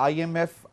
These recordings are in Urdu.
IMF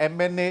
MNA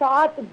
$7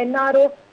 NRO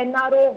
NRO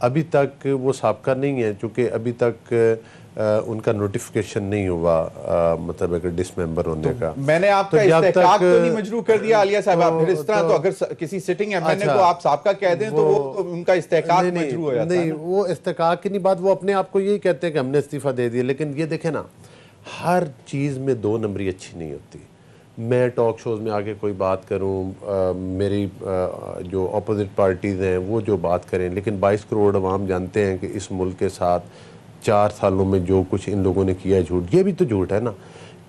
ابھی تک وہ سابقہ نہیں ہے، چونکہ ابھی تک ان کا نوٹیفیکیشن نہیں ہوا مطلب اگر ڈس ممبر ہونے کا. میں نے آپ کا استحقاق تو نہیں مجروح کر دیا عالیہ صاحبہ، پھر اس طرح تو اگر کسی سٹنگ ایم این اے کو آپ سابقہ کہہ دیں تو وہ ان کا استحقاق مجروح ہو جاتا ہے. نہیں، وہ استحقاق کی نہیں بات، وہ اپنے آپ کو یہی کہتے ہیں کہ ہم نے استعفیٰ دے دیا. لیکن یہ دیکھیں نا، ہر چیز میں دو نمبری اچھی نہیں ہوتی. میں ٹاک شوز میں آگے کوئی بات کروں، میری جو اپوزٹ پارٹیز ہیں وہ جو بات کریں، لیکن 22 کروڑ عوام جانتے ہیں کہ اس ملک کے ساتھ 4 سالوں میں جو کچھ ان لوگوں نے کیا ہے جھوٹ. یہ بھی تو جھوٹ ہے نا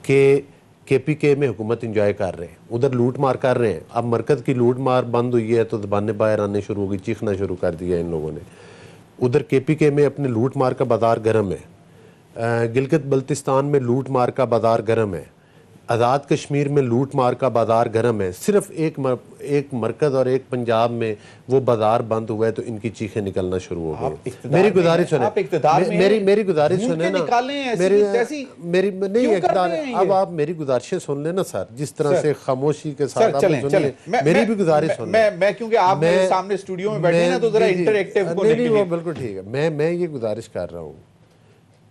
کہ کے پی کے میں حکومت انجوائے کر رہے ہیں، ادھر لوٹ مار کر رہے ہیں. اب مرکز کی لوٹ مار بند ہوئی ہے تو زبانیں باہر آنے شروع ہو گئی، چیخنا شروع کر دیا ان لوگوں نے. ادھر کے پی کے میں اپنے لوٹ مار کا بازار گرم ہے، گلگت بلتستان میں لوٹ مار کا بازار گرم ہے، آزاد کشمیر میں لوٹ مار کا بازار گرم ہے. صرف ایک مرکز اور ایک پنجاب میں وہ بازار بند ہوا ہے تو ان کی چیخیں نکلنا شروع ہو گئی. میری گزارش سنیں، میری گزارش سنیں نا، نہیں اقتدار، اب آپ میری گزارشیں سن لیں نا سر، جس طرح سے خاموشی کے ساتھ آپ سنیں. میری بھی گزارش سن لیں. میں کیونکہ آپ میرے سامنے اسٹوڈیو میں بیٹھے ہیں تو ذرا انٹریکٹیو کو نہیں، وہ بالکل ٹھیک ہے. میں یہ گزارش کر رہا ہوں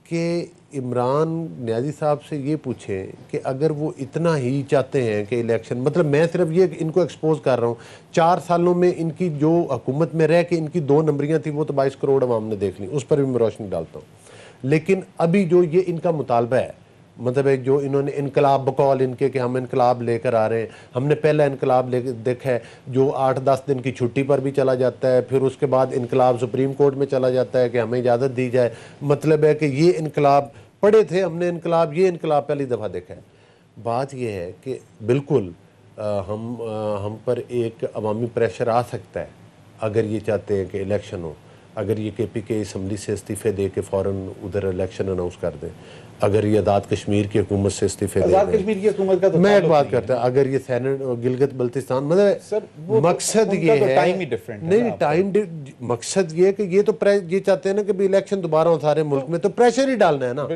کہ عمران نیازی صاحب سے یہ پوچھیں کہ اگر وہ اتنا ہی چاہتے ہیں کہ الیکشن، مطلب میں صرف یہ ان کو ایکسپوز کر رہا ہوں، 4 سالوں میں ان کی جو حکومت میں رہ کے ان کی 2 نمبریاں تھیں وہ تو 22 کروڑ عوام نے دیکھ لی، اس پر بھی میں روشنی ڈالتا ہوں. لیکن ابھی جو یہ ان کا مطالبہ ہے، مطلب ہے جو انہوں نے انقلاب بقول ان کے کہ ہم انقلاب لے کر آ رہے ہیں، ہم نے پہلا انقلاب دیکھا ہے جو 8-10 دن کی چھٹی پر بھی چلا جاتا ہے، پھر اس کے بعد انقلاب سپریم کورٹ میں چلا جاتا ہے کہ ہمیں اجازت دی جائے. مطلب ہے کہ یہ انقلاب پڑھے تھے ہم نے، یہ انقلاب پہلی دفعہ دیکھا ہے. بات یہ ہے کہ بالکل ہم پر ایک عوامی پریشر آ سکتا ہے اگر یہ چاہتے ہیں کہ الیکشن ہو، اگر یہ کے پی کے اسمبلی سے استعفے دے کے فوراً ادھر الیکشن اناؤنس کر دیں، اگر یہ آزاد کشمیر کی حکومت سے استعفے دے دیں. آزاد کشمیر کی حکومت کا تو میں ایک بات کرتا ہوں، اگر یہ سینٹ گلگت بلتستان، مطلب مقصد یہ ہے، نہیں ٹائم، مقصد یہ ہے کہ یہ تو یہ چاہتے ہیں نا کہ بھی الیکشن دوبارہ ہو سارے ملک میں، تو پریشر ہی ڈالنا ہے نا.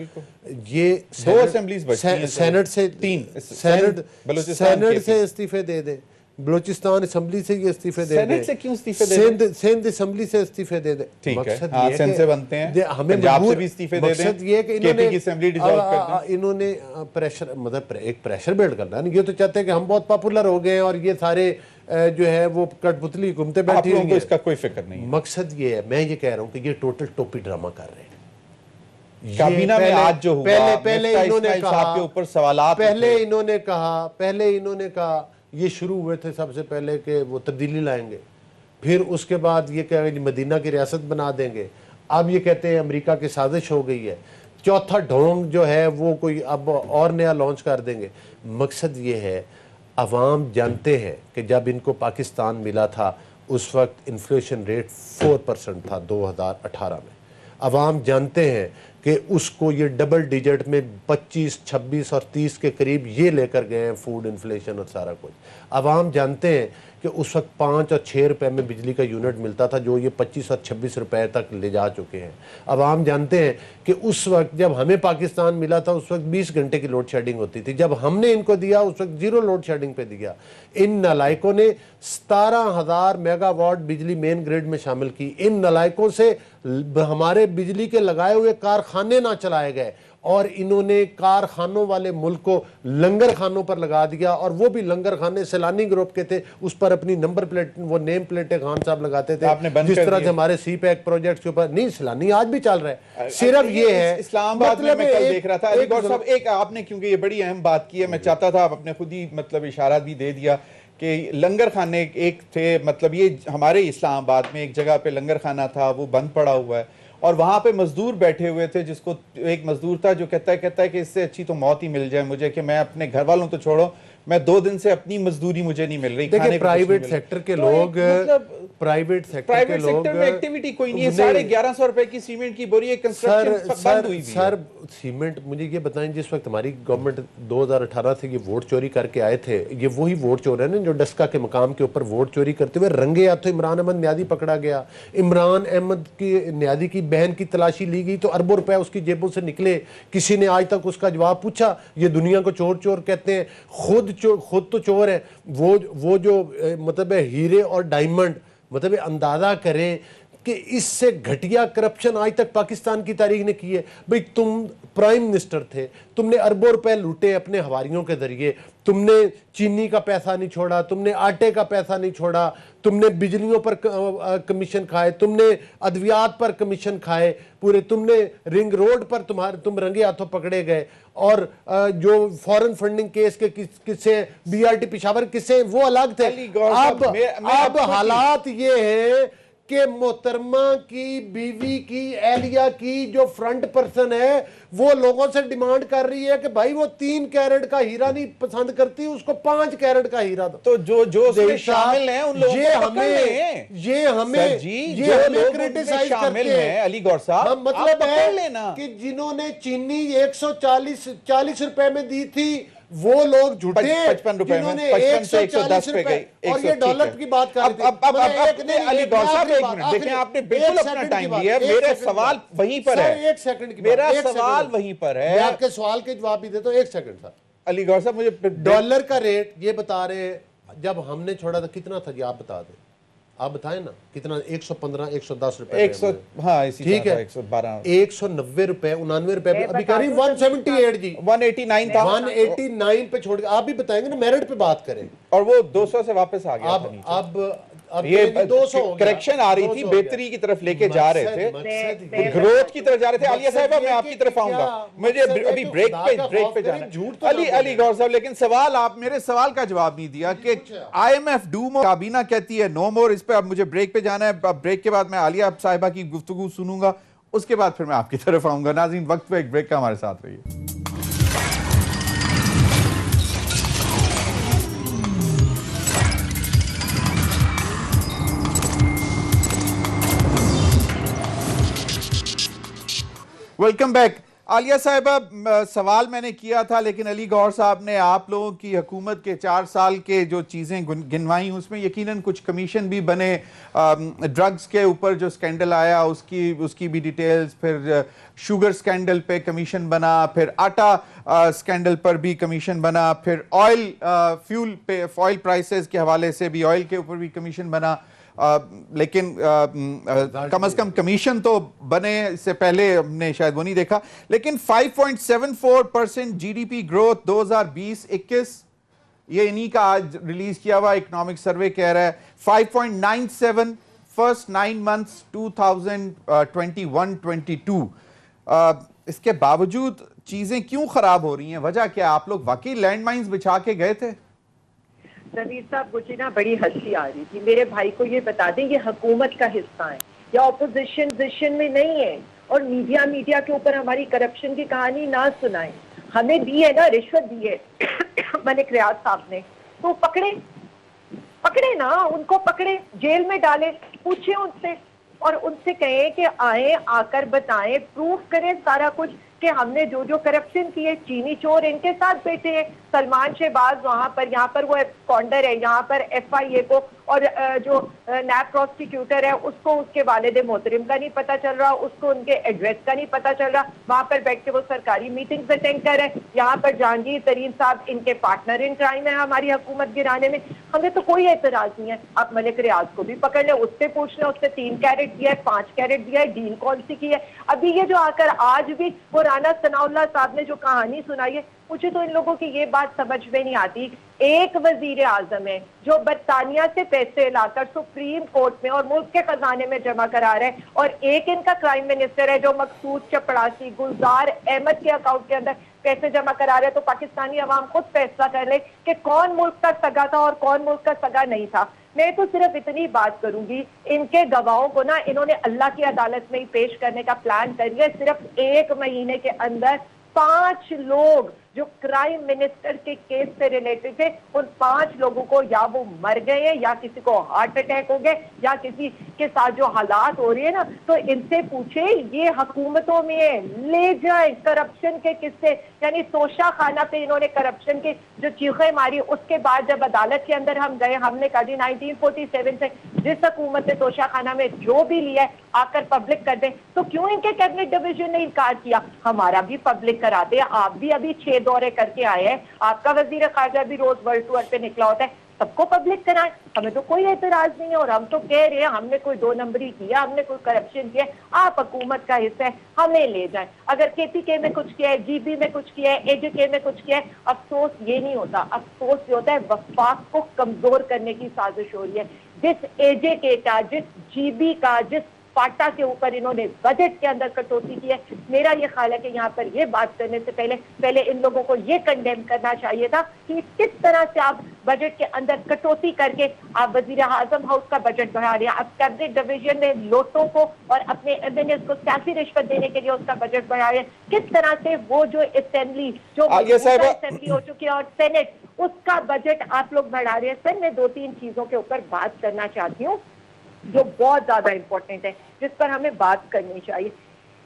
یہ 2 اسمبلیز بچی ہیں، سینٹ سے 3 سینٹ سے استعفے دے دیں، بلوچستان اسمبلی سے یہ استعفے دے دیں، سینٹ سے کیوں استعفے دے دیں، سندھ اسمبلی سے استعفے دے دیں. مقصد یہ ہے سینٹ سے بنتے ہیں، ہمیں پنجاب سے بھی استعفے دے دیں، مقصد یہ ہے کہ کے پی کی اسمبلی ڈیزالو کر دیں. انہوں نے پریشر، مطلب ایک پریشر بلڈ کرنا ہے. یہ تو چاہتے ہیں کہ ہم بہت پاپولر ہو گئے ہیں اور یہ سارے جو ہے وہ کٹ پتلی حکومتیں بیٹھی ہوئی ہیں. اس کا کوئی فکر نہیں ہے. مقصد یہ ہے، میں یہ کہہ رہا ہوں کہ یہ ٹوٹل ٹوپی ڈرامہ کر رہے ہیں. کابینہ میں آج جو ہوا، پہلے انہوں نے صاحب کے اوپر سوالات، پہلے انہوں نے کہا یہ شروع ہوئے تھے سب سے پہلے کہ وہ تبدیلی لائیں گے، پھر اس کے بعد یہ کہہ رہے مدینہ کی ریاست بنا دیں گے، اب یہ کہتے ہیں امریکہ کی سازش ہو گئی ہے، چوتھا ڈھونگ جو ہے وہ کوئی اب اور نیا لانچ کر دیں گے. مقصد یہ ہے، عوام جانتے ہیں کہ جب ان کو پاکستان ملا تھا اس وقت انفلیشن ریٹ 4% تھا 2018 میں. عوام جانتے ہیں کہ اس کو یہ ڈبل ڈیجٹ میں 25, 26 اور 30 کے قریب یہ لے کر گئے ہیں فوڈ انفلیشن اور سارا کچھ. عوام جانتے ہیں کہ اس وقت 5 اور 6 روپے میں بجلی کا یونٹ ملتا تھا جو یہ 25 اور 26 روپے تک لے جا چکے ہیں. عوام جانتے ہیں کہ اس وقت جب ہمیں پاکستان ملا تھا اس وقت 20 گھنٹے کی لوڈ شیڈنگ ہوتی تھی، جب ہم نے ان کو دیا اس وقت 0 لوڈ شیڈنگ پہ دیا. ان نالائکوں نے 17,000 میگا واٹ بجلی مین گریڈ میں شامل کی. ان نالائکوں سے ہمارے بجلی کے لگائے ہوئے کارخانے نہ چلائے گئے اور انہوں نے کارخانوں والے ملک کو لنگر خانوں پر لگا دیا، اور وہ بھی لنگر خانے سیلانی گروپ کے تھے، اس پر اپنی نمبر پلیٹ، وہ نیم پلیٹیں خان صاحب لگاتے تھے، جس طرح سے ہمارے سی پیک پروجیکٹ کے اوپر. نہیں، سیلانی آج بھی چل رہا ہے. صرف یہ ہے اسلام آباد میں کل دیکھ رہا تھا علی گوھر صاحب، ایک آپ نے کیونکہ یہ بڑی اہم بات کی ہے، میں چاہتا تھا آپ اپنے خود ہی مطلب اشارات بھی دے دیا کہ لنگر خانے ایک تھے، مطلب یہ ہمارے اسلام آباد میں ایک جگہ پہ لنگر خانہ تھا، وہ بند پڑا ہوا ہے اور وہاں پہ مزدور بیٹھے ہوئے تھے، جس کو ایک مزدور تھا جو کہتا ہے کہ اس سے اچھی تو موت ہی مل جائے مجھے، کہ میں اپنے گھر والوں تو چھوڑو، میں 2 دن سے اپنی مزدوری مجھے نہیں مل رہی. دیکھیں پرائیویٹ سیکٹر کے لوگ، پرائیویٹ سیکٹر میں ایکٹیویٹی کوئی نہیں ہے. 1150 روپے کی سیمنٹ کی بوری کنسٹرکشن بند ہوئی تھی. سر سیمنٹ، مجھے یہ بتائیں، جس وقت ہماری گورنمنٹ 2018 سے یہ ووٹ چوری کر کے آئے تھے، یہ وہی ووٹ چور ہیں نا جو ڈسکا کے مقام کے اوپر ووٹ چوری کرتے ہوئے رنگے ہاتھوں عمران احمد نیازی پکڑا گیا. عمران احمد کی نیازی کی بہن کی تلاشی لی گئی تو اربوں روپے اس کی جیبوں سے نکلے. کسی نے آج تک اس کا جواب پوچھا؟ یہ دنیا کو چور چور کہتے ہیں، خود تو چور ہے. وہ جو مطلب ہیرے اور ڈائمنڈ، مطلب اندازہ کریں کہ اس سے گھٹیا کرپشن آج تک پاکستان کی تاریخ نے کی ہے. بھئی تم پرائم منسٹر تھے, تم نے اربوں روپے لوٹے اپنے ہواریوں کے ذریعے, تم نے چینی کا پیسہ نہیں چھوڑا, تم نے آٹے کا پیسہ نہیں چھوڑا, تم نے بجلیوں پر کمیشن کھائے, تم نے ادویات پر کمیشن کھائے پورے, تم نے رنگ روڈ پر تم رنگے ہاتھوں پکڑے گئے, اور جو فورن فنڈنگ کیس کے قصے بی آر ٹی پشاور قصے وہ الگ تھے. اب حالات یہ ہیں کہ محترمہ کی بیوی کی اہلیہ کی جو فرنٹ پرسن ہے وہ لوگوں سے ڈیمانڈ کر رہی ہے کہ بھائی وہ 3 کیرٹ کا ہیرا نہیں پسند کرتی, اس کو 5 کیرٹ کا ہیرا دو. تو جو اس میں شامل ہیں ان لوگوں کو پکڑ لیں. یہ ہمیں کرٹیسائز شامل ہیں علی گور صاحب, مطلب ہے کہ جنہوں نے چینی 140 روپے میں دی تھی وہ لوگ جھوٹے, 55 روپے جنہوں نے 55 سے 110 پہ گئی, اور یہ ڈالر کی بات کر رہے تھے. علی گور صاحب ایک منٹ دیکھیں, آپ نے بالکل اپنا ٹائم لیا, میرا سوال وہیں پر ہے, ایک سیکنڈ کی میرا سوال وہیں پر ہے, میں آپ کے سوال کے جواب بھی دیتا ہوں. ایک سیکنڈ تھا علی گور صاحب, مجھے ڈالر کا ریٹ یہ بتا رہے جب ہم نے چھوڑا تھا کتنا تھا جی, آپ بتا دیں, آپ بتائیں نا کتنا, 115 110 روپے, 100, ہاں اسی ٹھیک ہے, 112 190 روپے 99 روپے, ابھی کہہ رہی 178 جی, 189 تھا, 189 پہ چھوڑ کے آپ بھی بتائیں گے نا, میرٹ پہ بات کریں, اور وہ 200 سے واپس آ گیا. اب یہ 200 کریکشن آ رہی تھی, بہتری کی طرف لے کے جا رہے تھے, گروتھ کی طرف جا رہے تھے. عالیہ صاحبہ میں آپ کی طرف آؤں گا, مجھے ابھی بریک پہ جانا ہے. علی گور صاحب, لیکن سوال آپ میرے سوال کا جواب نہیں دیا کہ I M F do more, کابینہ کہتی ہے نو مور, اس پہ اب مجھے بریک پہ جانا ہے. اب بریک کے بعد میں عالیہ صاحبہ کی گفتگو سنوں گا, اس کے بعد پھر میں آپ کی طرف آؤں گا. ناظرین وقت پہ ایک بریک کا ہمارے ساتھ رہیے. Welcome back. عالیہ صاحبہ, سوال میں نے کیا تھا لیکن علی گور صاحب نے آپ لوگوں کی حکومت کے 4 سال کے جو چیزیں گنوائیں اس میں یقیناً کچھ کمیشن بھی بنے. ڈرگز کے اوپر جو سکینڈل آیا اس کی بھی ڈیٹیلز, پھر شوگر سکینڈل پہ کمیشن بنا, پھر آٹا سکینڈل پر بھی کمیشن بنا, پھر آئل فیول پہ آئل پرائسز کے حوالے سے بھی آئل کے اوپر بھی کمیشن بنا. لیکن کم از کم کمیشن تو بنے, اس سے پہلے ہم نے شاید وہ نہیں دیکھا. لیکن 5.74% جی ڈی پی گروتھ 2020-21, یہ انہی کا آج ریلیز کیا ہوا اکنامک سروے کہہ رہا ہے. 5.97 فرسٹ 9 months 2021-22. اس کے باوجود چیزیں کیوں خراب ہو رہی ہیں, وجہ کیا؟ آپ لوگ واقعی لینڈ مائنز بچھا کے گئے تھے؟ نویر صاحب, مجھے نا بڑی ہنسی آ رہی تھی. میرے بھائی کو یہ بتا دیں, یہ حکومت کا حصہ ہے یا اپوزیشن میں نہیں ہے, اور میڈیا کے اوپر ہماری کرپشن کی کہانی نہ سنائیں. ہمیں دی ہے نا, رشوت دی ہے ملک ریاض صاحب نے, تو پکڑے نا, ان کو پکڑے, جیل میں ڈالے, پوچھیں ان سے, اور ان سے کہیں کہ آئیں, آ کر بتائیں, پروف کریں سارا کچھ کہ ہم نے جو کرپشن کی ہے. چینی چور ان کے ساتھ بیٹھے ہیں, سلمان شہباز وہاں پر, یہاں پر وہ اسکانڈر ہے, یہاں پر ایف آئی اے کو, اور جو نیب پروسیکیوٹر ہے اس کو اس کے والد محترم کا نہیں پتا چل رہا, اس کو ان کے ایڈریس کا نہیں پتا چل رہا. وہاں پر بیٹھ کے وہ سرکاری میٹنگز اٹینڈ کر رہے ہیں. یہاں پر جہانگیر ترین صاحب ان کے پارٹنر ان کرائم ہے ہماری حکومت گرانے میں. ہمیں تو کوئی اعتراض نہیں ہے, آپ ملک ریاض کو بھی پکڑ لیں, اس سے پوچھ لیں, اس سے 3 کیرٹ دیا ہے, 5 کیرٹ دیا ہے, ڈیل کون سی کی ہے. ابھی یہ جو آ کر آج بھی وہ رانا ثناء اللہ صاحب نے جو کہانی سنائی ہے, مجھے تو ان لوگوں کی یہ بات سمجھ میں نہیں آتی. ایک وزیر اعظم ہے جو برطانیہ سے پیسے لا کر سپریم کورٹ میں اور ملک کے خزانے میں جمع کرا رہے ہیں, اور ایک ان کا کرائم منسٹر ہے جو مقصود چپڑاسی گلزار احمد کے اکاؤنٹ کے اندر پیسے جمع کرا رہے ہیں. تو پاکستانی عوام خود فیصلہ کر لے کہ کون ملک کا سگا تھا اور کون ملک کا سگا نہیں تھا. میں تو صرف اتنی بات کروں گی, ان کے گواہوں کو نا انہوں نے اللہ کی عدالت میں ہی پیش کرنے کا پلان کر لیا. صرف 1 مہینے کے اندر 5 لوگ جو کرائم منسٹر کے کیس سے ریلیٹڈ تھے, ان 5 لوگوں کو یا وہ مر گئے ہیں, یا کسی کو ہارٹ اٹیک ہو گئے, یا کسی کے ساتھ جو حالات ہو رہی ہے نا, تو ان سے پوچھیں, یہ حکومتوں میں لے جائیں کرپشن کے قصے. یعنی توشہ خانہ پہ انہوں نے کرپشن کی جو چیخیں ماری, اس کے بعد جب عدالت کے اندر ہم گئے, ہم نے کہا جی 1947 سے جس حکومت نے توشہ خانہ میں جو بھی لیا ہے آ کر پبلک کر دیں. تو کیوں ان کے کیبنٹ ڈویژن نے انکار کیا؟ ہمارا بھی پبلک کراتے ہیں. آپ بھی ابھی 6 دورے کر کے آئے ہیں, آپ کا وزیر خارجہ بھی روز ورلڈ ٹور پہ نکلا ہوتا ہے. سب کو پبلک کرائیں, ہمیں تو کوئی اعتراض نہیں ہے, اور ہم تو کہہ رہے ہیں ہم نے کوئی 2 نمبری کیا, ہم نے کوئی کرپشن کیا, آپ حکومت کا حصہ ہے, ہمیں لے جائیں. اگر KPK میں کچھ کیا ہے, GB میں کچھ کیا ہے, AJK میں کچھ کیا ہے, افسوس یہ نہیں ہوتا, افسوس یہ ہوتا ہے وفاق کو کمزور کرنے کی سازش ہو رہی ہے. جس AJK کا, جس GB کا, جس پاٹا کے اوپر انہوں نے بجٹ کے اندر کٹوتی کی ہے, میرا یہ خیال ہے کہ یہاں پر یہ بات کرنے سے پہلے ان لوگوں کو یہ کنڈیم کرنا چاہیے تھا کہ کس طرح سے آپ بجٹ کے اندر کٹوتی کر کے آپ وزیر اعظم ہاؤس کا بجٹ بڑھا رہے ہیں, آپ کیبنٹ ڈویژن میں لوٹوں کو اور اپنے MNAs کو سیاسی رشوت دینے کے لیے اس کا بجٹ بڑھا رہے ہیں. کس طرح سے وہ جو اسمبلی جو اسمبلی ہو چکی ہے اور سینٹ, اس کا بجٹ آپ لوگ بڑھا رہے ہیں. سر میں 2-3 چیزوں کے اوپر بات کرنا چاہتی ہوں جو بہت زیادہ امپورٹنٹ ہے, جس پر ہمیں بات کرنی چاہیے.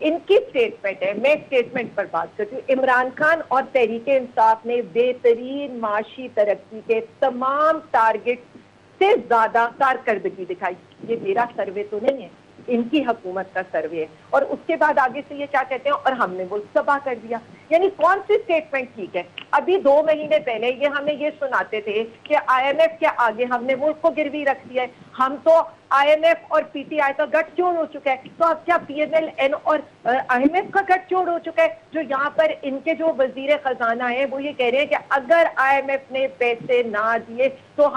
ان کی اسٹیٹمنٹ ہے, میں اسٹیٹمنٹ پر بات کرتی ہوں. عمران خان اور تحریک انصاف نے بہترین معاشی ترقی کے تمام ٹارگٹ سے زیادہ کارکردگی دکھائی. یہ میرا سروے تو نہیں ہے, ان کی حکومت کا سروے ہے. اور اس کے بعد آگے سے یہ کیا کہتے ہیں, اور ہم نے ملک تباہ کر دیا. یعنی کون سی اسٹیٹمنٹ ٹھیک ہے؟ ابھی 2 مہینے پہلے یہ ہمیں یہ سناتے تھے کہ IMF کے آگے ہم نے ملک کو گروی رکھ دیا ہے. ہم تو IMF اور PTI کا گٹھ جوڑ ہو چکا ہے, تو اب کیا PMLN اور IMF کا گٹھ جوڑ ہو چکا ہے؟ جو یہاں پر ان کے جو وزیر خزانہ ہیں وہ یہ کہہ رہے ہیں کہ اگر IMF نے پیسے نہ دیے تو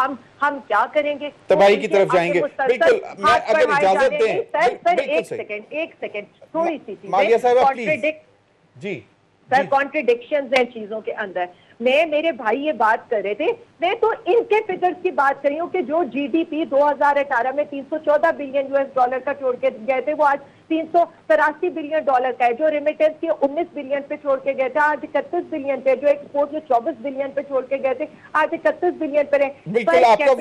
ہم کیا کریں گے, تباہی کی طرف جائیں گے. بالکل, میں اگر اجازت دیں. سر ایک سیکنڈ تھوڑی سی چیز مالیہ صاحبہ پلیز. جی سر, کانٹریڈکشنز ہیں چیزوں کے اندر. میرے بھائی یہ بات کر رہے تھے, میں تو ان کے فگرز کی بات کر رہی ہوں کہ جو GDP 2018 میں $314 بلین کا چھوڑ کے گئے تھے, وہ آج $383 بلین کا ہے. جو ریمیٹنس کے 19 بلین پہ چھوڑ کے گئے تھے, آج 31 بلین پہ. جو ایکسپورٹ جو 24 بلین پہ چھوڑ کے گئے تھے, آج 31 بلین پر ہے. بالکل, آپ کا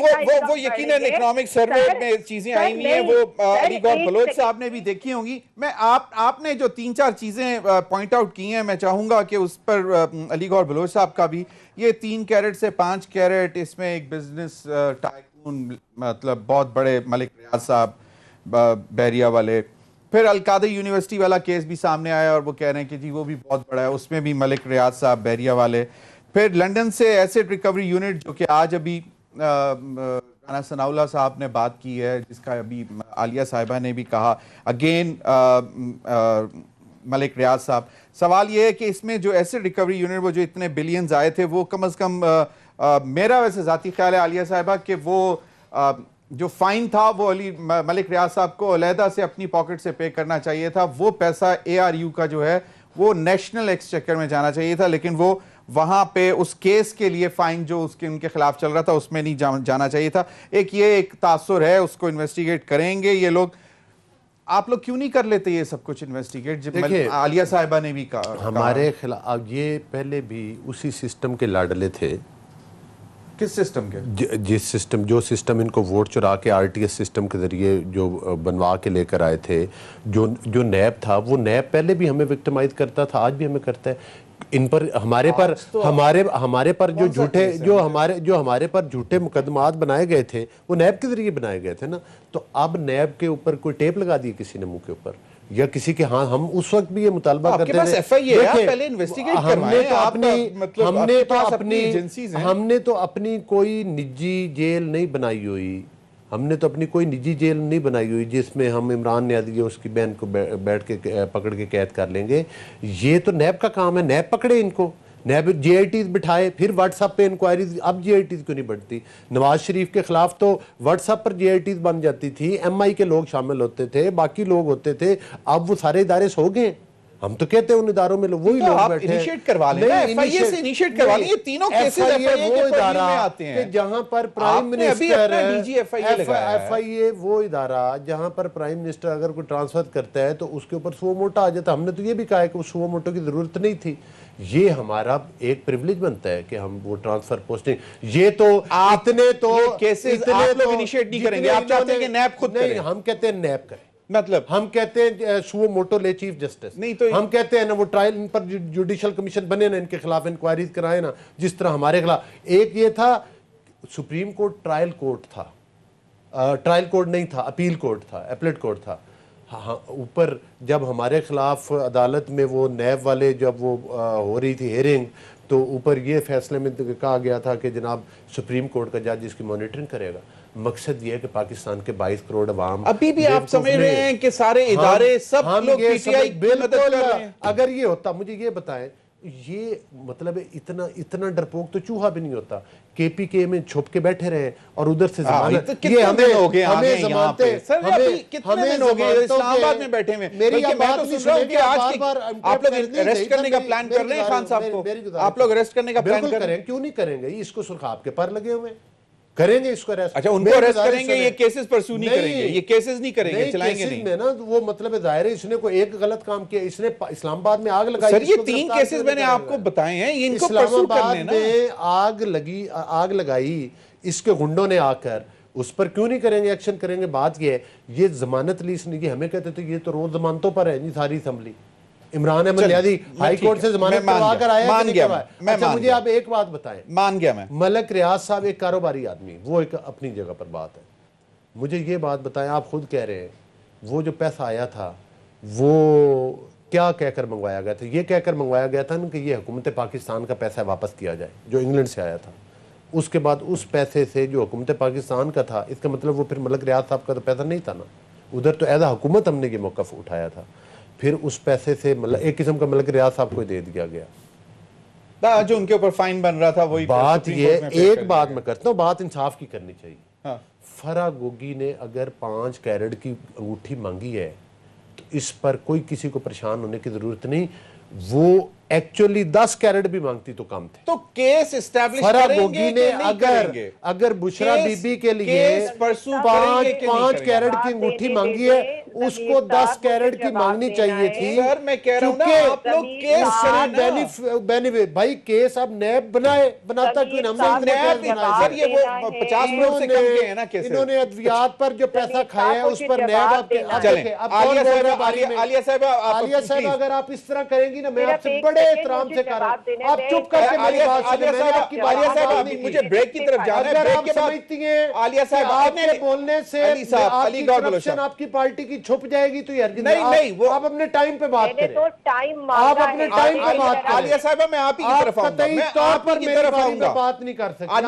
وہ یقیناً اکنامک سروے میں چیزیں آئی ہوئی ہیں, وہ علی گور بلوچ صاحب نے بھی دیکھی ہوں گی. میں آپ نے جو 3-4 چیزیں پوائنٹ آؤٹ کی ہیں, میں چاہوں گا کہ اس پر علی گور بلوچ صاحب کا بھی, یہ 3 کیرٹ سے 5 کیرٹ, اس میں ایک بزنس ٹائکون, مطلب بہت بڑے ملک ریاض صاحب بحریہ والے. پھر القادری یونیورسٹی والا کیس بھی سامنے آیا اور وہ کہہ رہے ہیں کہ جی وہ بھی بہت بڑا ہے, اس میں بھی ملک ریاض صاحب بحریہ والے. پھر لنڈن سے ایسیڈ ریکوری یونٹ, جو کہ آج ابھی رانا ثناء اللہ صاحب نے بات کی ہے, جس کا ابھی عالیہ صاحبہ نے بھی کہا, اگین ملک ریاض صاحب. سوال یہ ہے کہ اس میں جو ایسڈ ریکوری یونٹ, وہ جو اتنے بلینز آئے تھے, وہ کم از کم میرا ویسے ذاتی خیال ہے عالیہ صاحبہ کہ وہ جو فائن تھا وہ ملک ریاض صاحب کو علیحدہ سے اپنی پاکٹ سے پے کرنا چاہیے تھا. وہ پیسہ ARU کا جو ہے وہ نیشنل ایکسچیکر میں جانا چاہیے تھا, لیکن وہ وہاں پہ اس کیس کے لیے فائن جو ان کے خلاف چل رہا تھا اس میں نہیں جانا چاہیے تھا. ایک تاثر ہے, اس کو انویسٹیگیٹ کریں گے یہ لوگ. آپ لوگ کیوں نہیں کر لیتے یہ سب کچھ انویسٹیگیٹ, جب عالیہ صاحبہ نے بھی کہا ہمارے خلاف. یہ پہلے بھی اسی سسٹم کے لاڈلے تھے. کس سسٹم کے؟ جو سسٹم ان کو ووٹ چرا کے RTS سسٹم کے ذریعے جو بنوا کے لے کر آئے تھے, جو نیب تھا, وہ نیب پہلے بھی ہمیں وکٹمائز کرتا تھا, آج بھی ہمیں کرتا ہے. ان پر ہمارے پر جو ہمارے پر جھوٹے مقدمات بنائے گئے تھے, وہ نیب کے ذریعے بنائے گئے تھے نا. تو اب نیب کے اوپر کوئی ٹیپ لگا دی کسی نے منہ کے اوپر, یا کسی کے, ہاں ہم اس وقت بھی یہ مطالبہ کرتے تھے. ہم نے تو اپنی کوئی نجی جیل نہیں بنائی ہوئی, جس میں ہم عمران نیازی اس کی بہن کو بیٹھ کے پکڑ کے قید کر لیں گے. یہ تو نیب کا کام ہے, نیب پکڑے ان کو, نیب GITs بٹھائے, پھر واٹس ایپ پہ انکوائریز. اب GITs کیوں نہیں بڑھتی؟ نواز شریف کے خلاف تو واٹس ایپ پر GITs بن جاتی تھی, MI کے لوگ شامل ہوتے تھے, باقی لوگ ہوتے تھے. اب وہ سارے ادارے سو گئے. ہم تو کہتے ہیں ان اداروں میں وہی لوگ بیٹھے ہیں. انیشیٹ کروا لیں, FIA سے انیشیٹ کروا لیں. یہ تینوں کیسز FIA کے پرویو میں آتے ہیں, جہاں پر پرائم منسٹر FIA وہ ادارہ جہاں پر پرائم منسٹر اگر کوئی ٹرانسفر کرتا ہے تو اس کے اوپر سو موٹا آ جاتا ہے. ہم نے تو یہ بھی کہا ہے کہ اس سو موٹو کی ضرورت نہیں تھی. یہ ہمارا ایک پریولیج بنتا ہے کہ ہم وہ ٹرانسفر پوسٹنگ, یہ تو اتنے تو کیسز آپ لوگ انیشیٹ نہیں کریں گے, آپ چاہتے ہیں کہ نیب خود کرے. ہم کہتے ہیں نیب کرے, مطلب ہم کہتے ہیں سو موٹو لے چیف جسٹس. نہیں تو ہم کہتے ہیں نا وہ ٹرائل, ان پر جوڈیشل کمیشن بنے نا, ان کے خلاف انکوائریز کرائے نا, جس طرح ہمارے خلاف. ایک یہ تھا سپریم کورٹ ٹرائل کورٹ تھا, ٹرائل کورٹ نہیں تھا, اپیل کورٹ تھا, اپیلیٹ کورٹ تھا. اوپر جب ہمارے خلاف عدالت میں وہ نیب والے جب وہ ہو رہی تھی ہیرنگ, تو اوپر یہ فیصلے میں کہا گیا تھا کہ جناب سپریم کورٹ کا جج اس کی مانیٹرنگ کرے گا. مقصد یہ ہے کہ پاکستان کے 22 کروڑ عوام ابھی بھی آپ سمجھ رہے ہیں کہ سارے ادارے سب لوگ پی ٹی آئی کی مدد کر رہے ہیں. اگر یہ ہوتا, مجھے یہ بتائیں, یہ مطلب اتنا ڈرپوک تو چوہا بھی نہیں ہوتا. کے پی کے میں چھپ کے بیٹھے رہے اور ادھر سے ضمانت, یہ ہمیں ضمانتیں کتنے دن ہو گئے اسلام آباد میں بیٹھے ہوئے. بلکہ میں تو سن رہا ہوں کہ آج آپ لوگ اریسٹ کرنے کا پلان کر رہے ہیں خان صاحب کو, آپ لوگ اریسٹ کرنے کا پلان کر رہے ہیں. کیوں نہیں کریں گے؟ اس کو سرخاب کے پر لگے ہوئے کریں گے اس کو ریسٹ. اچھا ان کو ریسٹ کریں گے, یہ کیسز پرسو نہیں کریں گے, یہ کیسز نہیں کریں گے, چلائیں گے نہیں میں نا. وہ مطلب ظاہر ہے اس نے کوئی ایک غلط کام کیا, اس نے اسلام آباد میں آگ لگائی. سر یہ 3 کیسز میں نے آپ کو بتائے ہیں, یہ ان کو پرسو کرنے نا. آگ لگائی اس کے گنڈوں نے آ کر, اس پر کیوں نہیں کریں گے ایکشن کریں گے؟ بات یہ ہے یہ ضمانت لی اس نے, یہ ہمیں کہتے تھے یہ تو روز ضمانتوں پر ہے. ساری اسمبلی عمران احمد نیازی ہائی کورٹ سے ضمانت کروا کر آیا. مان گیا میں. اچھا مجھے آپ ایک بات بتائیں, مان گیا میں. ملک ریاض صاحب ایک کاروباری آدمی, وہ ایک اپنی جگہ پر بات ہے. مجھے یہ بات بتائیں, آپ خود کہہ رہے ہیں وہ جو پیسہ آیا تھا وہ کیا کہہ کر منگوایا گیا تھا؟ یہ کہہ کر منگوایا گیا تھا نا کہ یہ حکومت پاکستان کا پیسہ واپس کیا جائے جو انگلینڈ سے آیا تھا. اس کے بعد اس پیسے سے جو حکومت پاکستان کا تھا, اس کا مطلب وہ پھر ملک ریاض صاحب کا تو پیسہ نہیں تھا نا. ادھر تو ایز اے حکومت ہم نے یہ موقف اٹھایا تھا. پھر اس پیسے سے ایک قسم کا ملک ریاض صاحب کو دے دیا گیا. جو ان کے اوپر فائن بن رہا تھا وہی بات یہ, ایک بات میں کرتا ہوں, بات انصاف کی کرنی چاہیے. فرا گوگی نے اگر 5 کیرٹ کی انگوٹھی مانگی ہے تو اس پر کوئی کسی کو پریشان ہونے کی ضرورت نہیں. وہ ایکچولی 10 کیرٹ بھی مانگتی تو کم تھے. تو کیس اسٹیبلش فرا کریں گوگی گے نے کہ نہیں کریں گے؟ اگر بشرا بی بی کے لیے 5 کیرٹ کی انگوٹھی مانگی ہے, اس کو 10 کیرٹ کی مانگنی چاہیے تھی. سر میں کہہ رہا ہوں نا آپ لوگ کیس کریں نا. بھائی کیس اب نیب بناتا کیوں نہ, ہم نے سر یہ وہ 50 کروڑ سے کم کے ہیں نا کیسز. انہوں نے ادویات پر جو پیسہ کھایا ہے اس پر نیب. چلیں عالیہ صاحبہ اگر آپ اس طرح کریں گی نا, میں آپ سے بڑے احترام سے کر رہا ہوں, آپ چپ کر کے میری بات سنیں. میں نے آپ کی عالیہ صاحبہ مجھے بریک کی طرف جانا ہے. اگر بریک آپ کے بعد سمجھتی ہیں عالیہ صاحب آپ کے بولنے سے آپ کی کرپشن آپ کی پارٹی کی چھپ جائے گی تو نہیں, آپ اپنے ٹائم پہ بات کریں. آپ اپنے ٹائم پہ بات کریں. عالیہ صاحبہ میں آپ ہی کی طرف آؤں گا, میں آپ ہی کی طرف آؤں گا. بات نہیں کر سکتا.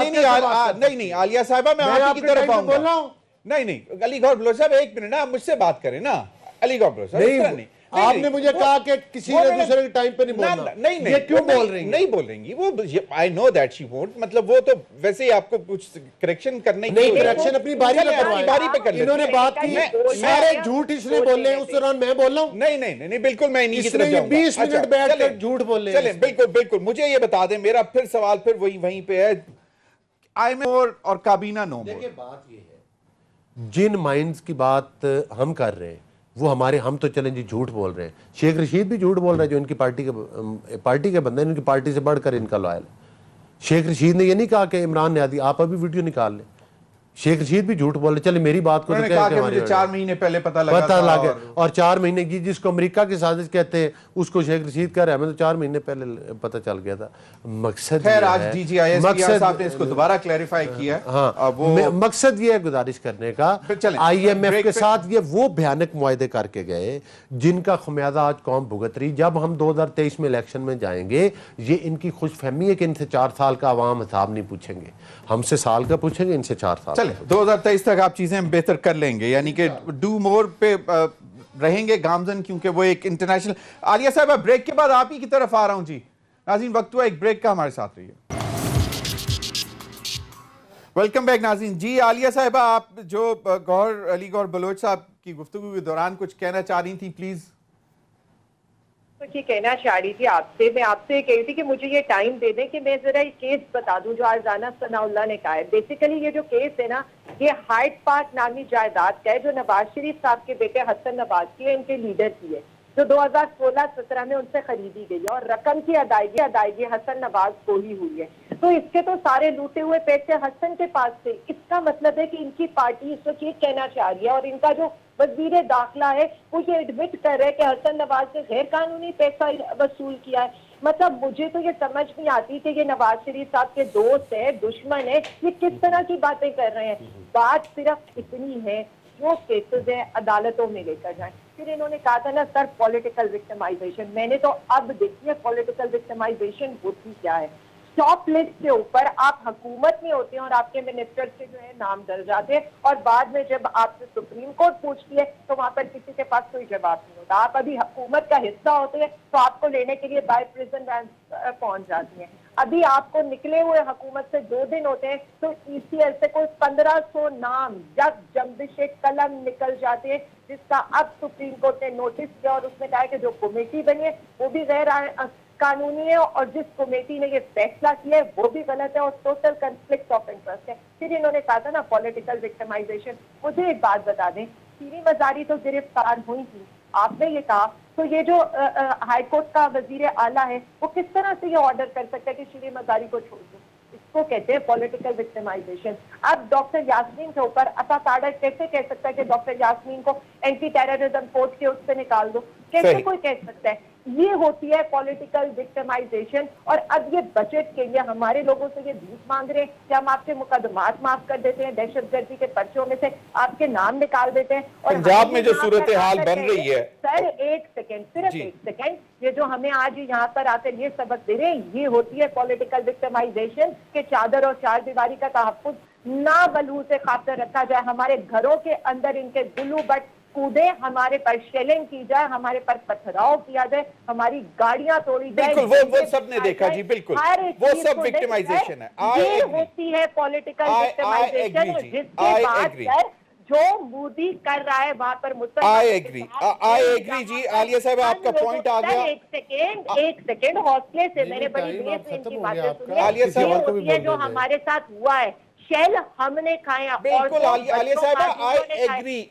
نہیں عالیہ صاحبہ میں آپ ہی کی طرف آؤں گا. نہیں علی گوہر بلوچ صاحب ایک منٹ نا, آپ مجھ سے بات کریں نا. علی گوہر بلوچ صاحب نہیں, آپ نے مجھے کہا کہ کسی نے دوسرے کے ٹائم پہ نہیں بولنا. نہیں یہ کیوں بول رہی ہیں؟ نہیں بول رہی گی وہ. I know that she won't. مطلب وہ تو ویسے ہی آپ کو کچھ کریکشن کرنے کی نہیں, کریکشن اپنی باری پہ کروائیں. باری پہ کر لیتے. انہوں نے بات کی, سارے جھوٹ اس نے بولے, اس دوران میں بول رہا ہوں. نہیں بالکل میں انہی کی طرف جاؤں گا. 20 منٹ بیٹھ کر جھوٹ بولے. چلیں بالکل مجھے یہ بتا دیں, میرا پھر سوال پھر وہیں پہ ہے. آئی ایم اور کابینہ نو. دیکھیں بات یہ ہے, جن مائنڈز کی بات ہم کر رہے ہیں وہ ہمارے, ہم تو چلیں جی جھوٹ بول رہے ہیں. شیخ رشید بھی جھوٹ بول رہا ہے جو ان کی پارٹی کے بندے ہیں, ان کی پارٹی سے بڑھ کر ان کا لائل. شیخ رشید نے یہ نہیں کہا کہ عمران نیازی, آپ ابھی ویڈیو نکال لیں. شیخ رشید بھی جھوٹ بول رہے. چلے میری بات کو کہا کہ مجھے 4 مہینے پہلے پتہ لگا, اور 4 مہینے کی جس کو امریکہ کی سازش کہتے ہیں اس کو شیخ رشید کہہ رہا ہے, ہمیں تو 4 مہینے پہلے پتہ چل گیا تھا. مقصد خیر آج D G I S P R صاحب نے اس کو دوبارہ کلیریفائی کیا. ہاں, مقصد یہ ہے گزارش کرنے کا, آئی ایم ایف کے ساتھ یہ وہ بھیانک معاہدے کر کے گئے جن کا خمیازہ آج قوم بھگت رہی. جب ہم 2023 میں الیکشن میں جائیں گے, یہ ان کی خوش فہمی ہے کہ ان سے 4 سال کا عوام حساب نہیں پوچھیں گے, ہم سے سال کا پوچھیں گے, ان سے 4 سال. چلے 2023 تک آپ چیزیں بہتر کر لیں گے, یعنی کہ ڈو مور پہ رہیں گے گامزن, کیونکہ وہ ایک انٹرنیشنل. عالیہ صاحبہ بریک کے بعد آپ ہی کی طرف آ رہا ہوں. جی ناظرین وقت ہوا ایک بریک کا, ہمارے ساتھ رہیے. ویلکم بیک ناظرین. جی عالیہ صاحبہ آپ جو علی گوہر بلوچ صاحب کی گفتگو کے دوران کچھ کہنا چاہ رہی تھی, پلیز. کچھ یہ کہنا چاہ رہی تھی آپ سے, میں آپ سے یہ کہہ رہی تھی کہ مجھے یہ ٹائم دے دیں کہ میں ذرا یہ کیس بتا دوں جو آرزانہ ثناء اللہ نے کہا ہے. بیسیکلی یہ جو کیس ہے نا, یہ ہائیڈ پارک نامی جائیداد کا ہے جو نواز شریف صاحب کے بیٹے حسن نواز کی ہے, ان کے لیڈر کی ہے, جو 2016-17 میں ان سے خریدی گئی ہے, اور رقم کی ادائیگی حسن نواز کو ہی ہوئی ہے. تو اس کے تو سارے لوٹے ہوئے پیسے حسن کے پاس تھے. اس کا مطلب ہے کہ ان کی پارٹی اس وقت یہ کہنا چاہ رہی ہے, اور ان کا جو وزیر داخلہ ہے وہ یہ ایڈمٹ کر رہے کہ حسن نواز سے غیر قانونی پیسہ وصول کیا ہے. مطلب مجھے تو یہ سمجھ نہیں آتی کہ یہ نواز شریف صاحب کے دوست ہیں, دشمن ہیں, یہ کس طرح کی باتیں کر رہے ہیں. بات صرف اتنی ہے, جو کیسز ہیں عدالتوں میں لے کر جائیں. پھر انہوں نے کہا تھا نا سر پولیٹیکل وکٹمائزیشن، میں نے تو اب دیکھی ہے پولیٹیکل وکٹمائزیشن ہوتی کیا ہے. ٹاپ لسٹ کے اوپر آپ حکومت میں ہوتے ہیں اور آپ کے منسٹر کے جو ہے نام درج جاتے ہیں، اور بعد میں جب آپ سے سپریم کورٹ پوچھتی ہے تو وہاں پر کسی کے پاس کوئی جواب نہیں ہوتا. آپ ابھی حکومت کا حصہ ہوتے ہیں تو آپ کو لینے کے لیے بائی پریزن وین پہنچ جاتی ہیں. ابھی آپ کو نکلے ہوئے حکومت سے 2 دن ہوتے ہیں تو ای سی ایل سے کوئی 1500 نام جب جنبش قلم نکل جاتے ہیں، جس کا اب سپریم کورٹ نے نوٹس کیا اور اس نے کہا کہ جو کمیٹی بنی ہے وہ بھی غیر قانونی ہے، اور جس کمیٹی نے یہ فیصلہ کیا ہے وہ بھی غلط ہے اور ٹوٹل کنفلکٹ آف انٹرسٹ ہے. پھر انہوں نے کہا تھا نا پولیٹیکل وکٹمائزیشن. مجھے ایک بات بتا دیں، شیریں مزاری تو گرفتار ہوئی تھی، آپ نے یہ کہا، تو یہ جو ہائی کورٹ کا وزیر اعلیٰ ہے وہ کس طرح سے یہ آرڈر کر سکتا ہے کہ شیریں مزاری کو چھوڑ دو؟ اس کو کہتے ہیں پولیٹیکل وکٹمائزیشن. اب ڈاکٹر یاسمین کے اوپر اسد آرڈر کیسے کہہ سکتا ہے کہ ڈاکٹر یاسمین کو اینٹی ٹیررزم فورس کے اس سے نکال دو؟ کیسے کوئی کہہ سکتا ہے؟ یہ ہوتی ہے پولیٹیکل وکٹمائزیشن. اور اب یہ بجٹ کے لیے ہمارے لوگوں سے یہ بھیک مانگ رہے ہیں کہ ہم آپ کے مقدمات معاف کر دیتے ہیں، دہشت گردی کے پرچوں میں سے آپ کے نام نکال دیتے ہیں. اور پنجاب میں جو صورتحال بن رہی ہے، سر ایک سیکنڈ، صرف ایک سیکنڈ، یہ جو ہمیں آج یہاں پر آ کر یہ سبق دے رہے ہیں یہ ہوتی ہے پولیٹیکل وکٹمائزیشن کہ چادر اور چار دیواری کا تحفظ نہ بلو سے خاطر رکھا جائے، ہمارے گھروں کے اندر ان کے گلو بٹ کودے، ہمارے پر شیلنگ کی جائے، ہمارے پر پتھراؤ کیا جائے، ہماری گاڑیاں توڑی جائے. بالکل وہ سب نے دیکھا جی، بالکل وہ سب وکٹمائزیشن ہے. یہ ہوتی ہے پولیٹیکل وکٹمائزیشن، جس کے بعد سر جو مودی کر رہا ہے وہاں پر آئی ایگری جی. عالیہ صاحب آپ کا پوائنٹ آ گیا. ایک سیکنڈ حوصلے سے میں نے بڑی دیر سے ان کی باتیں سنی. عالیہ صاحب یہ جو ہمارے ساتھ ہوا ہے، شیل ہم نے کھائے ہیں، بالکل عالیہ صاحب آئی ایگری.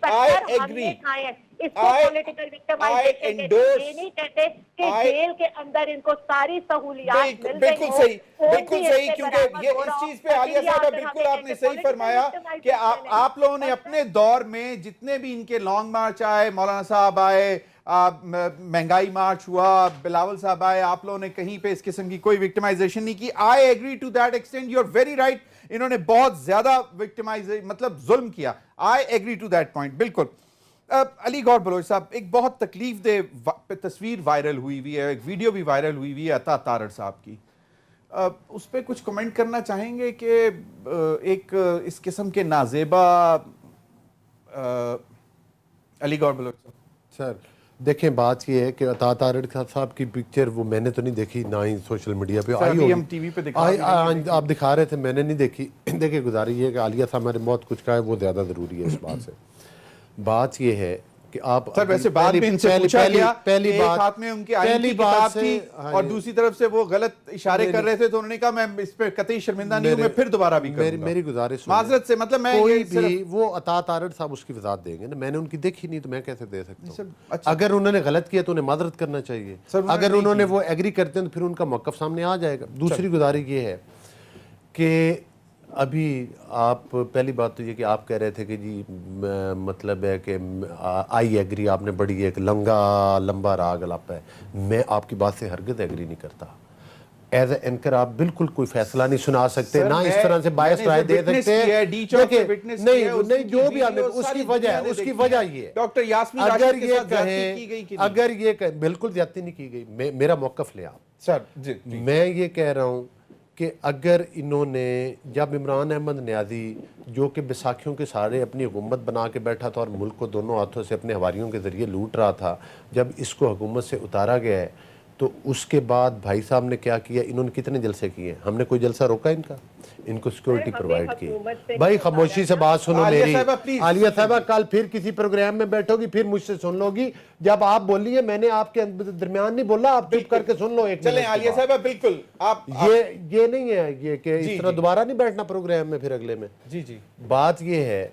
اس کو پولیٹیکل وکٹمائزیشن کہتے ہیں. یہ نہیں کہتے کہ جیل کے اندر ان کو ساری سہولیات مل گئی ہو. بالکل صحیح، کیونکہ یہ اس چیز پہ عالیہ صاحبہ بالکل آپ نے صحیح فرمایا کہ آپ لوگوں نے اپنے دور میں جتنے بھی ان کے لانگ مارچ آئے، مولانا صاحب آئے، مہنگائی مارچ ہوا، بلاول صاحب آئے، آپ لوگوں نے کہیں پہ اس قسم کی کوئی وکٹمائزیشن نہیں کی. I agree to that extent, you are very right. انہوں نے بہت زیادہ وکٹمائزیشن مطلب ظلم کیا. I agree to that point بالکل. علی گوھر بلوچ صاحب، ایک بہت تکلیف دہ تصویر وائرل ہوئی ہے، ایک ویڈیو بھی وائرل ہوئی ہے عطا تارڑ صاحب کی. اس پہ کچھ کمنٹ کرنا چاہیں گے کہ ایک اس قسم کے نازیبا علی گوھر بلوچ صاحب؟ سر دیکھیں بات یہ ہے کہ عطا تارڑ صاحب کی پکچر وہ میں نے تو نہیں دیکھی، نہ ہی سوشل میڈیا پہ آئی ہوگی. ہم ٹی وی پہ دکھا آپ دکھا رہے تھے، میں نے نہیں دیکھی. دیکھیں گزارش یہ ہے کہ عالیہ صاحب ہمارے بہت کچھ کہا ہے، وہ زیادہ ضروری ہے اس بات سے. بات یہ ہے کہ آپ سر ویسے بات بھی ان سے پوچھا گیا، پہلی ایک بات ہاتھ میں ان کی آئین کی کتاب تھی اور دوسری طرف سے وہ غلط اشارے کر رہے تھے، تو انہوں نے کہا میں اس پہ قطعی شرمندہ نہیں ہوں، میں پھر دوبارہ بھی کروں گا. میری گزارش معذرت سے، مطلب میں کوئی بھی وہ عطا تارڑ صاحب اس کی وضاحت دیں گے نا، میں نے ان کی دیکھی نہیں تو میں کیسے دے سکتا ہوں. اگر انہوں نے غلط کیا تو انہیں معذرت کرنا چاہیے. اگر انہوں نے وہ ایگری کرتے ہیں تو پھر ان کا موقف سامنے آ جائے گا. دوسری گزارش یہ ہے کہ ابھی آپ پہلی بات تو یہ کہ آپ کہہ رہے تھے کہ جی مطلب ہے کہ آئی ایگری، آپ نے بڑی ایک لمبا راگ لاپا ہے. میں آپ کی بات سے ہرگز ایگری نہیں کرتا. ایز اے اینکر آپ بالکل کوئی فیصلہ نہیں سنا سکتے، نہ اس طرح سے باعث رائے دے سکتے ہیں. نہیں جو بھی آپ نے اس کی وجہ یہ ہے، ڈاکٹر یاسمین اگر راشد کے یہ ساتھ زیادتی کی گئی کہ نہیں؟ اگر یہ بالکل زیادتی نہیں کی گئی، میرا موقف لیں آپ. سر جی میں یہ کہہ رہا ہوں کہ اگر انہوں نے جب عمران احمد نیازی جو کہ بیساکھیوں کے سارے اپنی حکومت بنا کے بیٹھا تھا اور ملک کو دونوں ہاتھوں سے اپنے حواریوں کے ذریعے لوٹ رہا تھا، جب اس کو حکومت سے اتارا گیا ہے تو اس کے بعد بھائی صاحب نے کیا کیا؟ انہوں نے کتنے جلسے کیے؟ ہم نے کوئی جلسہ روکا ان کو سیکورٹی پرووائڈ کی. بھائی خاموشی سے بات سنو میری. عالیہ صاحبہ کل پھر کسی پروگرام میں بیٹھو گی، پھر مجھ سے سن لو گی. جب آپ بولیے میں نے آپ کے درمیان نہیں بولا، آپ چپ کر کے سن لو. ایک چلیں عالیہ صاحبہ بالکل آپ یہ نہیں ہے یہ کہ اس طرح دوبارہ نہیں بیٹھنا پروگرام میں پھر اگلے میں. جی بات یہ ہے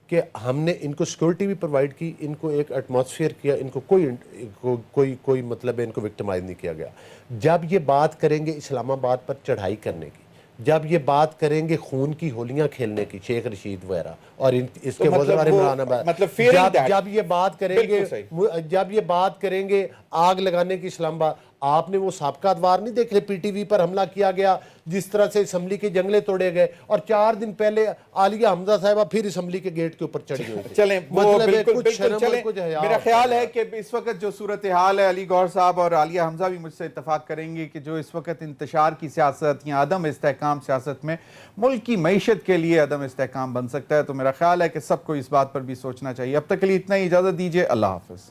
کہ ہم نے ان کو سیکورٹی بھی پرووائڈ کی، ان کو ایک ایٹماسفیئر کیا، ان کو کوئی مطلب ہے ان کو وکٹمائز نہیں کیا گیا. جب یہ بات کریں گے اسلام آباد پر چڑھائی کرنے کی، جب یہ بات کریں گے خون کی ہولیاں کھیلنے کی، شیخ رشید وغیرہ اور اس کے وزراء عمران آباد، جب یہ بات کریں گے آگ لگانے کی اسلام آباد، آپ نے وہ سابقہ ادوار نہیں دیکھ لے، پی ٹی وی پر حملہ کیا گیا، جس طرح سے اسمبلی کے جنگلے توڑے گئے، اور 4 دن پہلے عالیہ حمزہ صاحبہ پھر اسمبلی کے گیٹ کے اوپر چڑھ گئے تھے۔ چلیں وہ مطلب ہے بالکل کچھ بالکل شرم اور چلیں، کچھ حیا میرا ہوتا خیال ہے۔ ہے کہ اس وقت جو صورتحال ہے، علی گوہر صاحب اور عالیہ حمزہ بھی مجھ سے اتفاق کریں گے کہ جو اس وقت انتشار کی سیاست یا عدم استحکام سیاست میں ملک کی معیشت کے لیے عدم استحکام بن سکتا ہے، تو میرا خیال ہے کہ سب کو اس بات پر بھی سوچنا چاہیے۔ اب تک کے لیے اتنا ہی، اجازت دیجیے، اللہ حافظ۔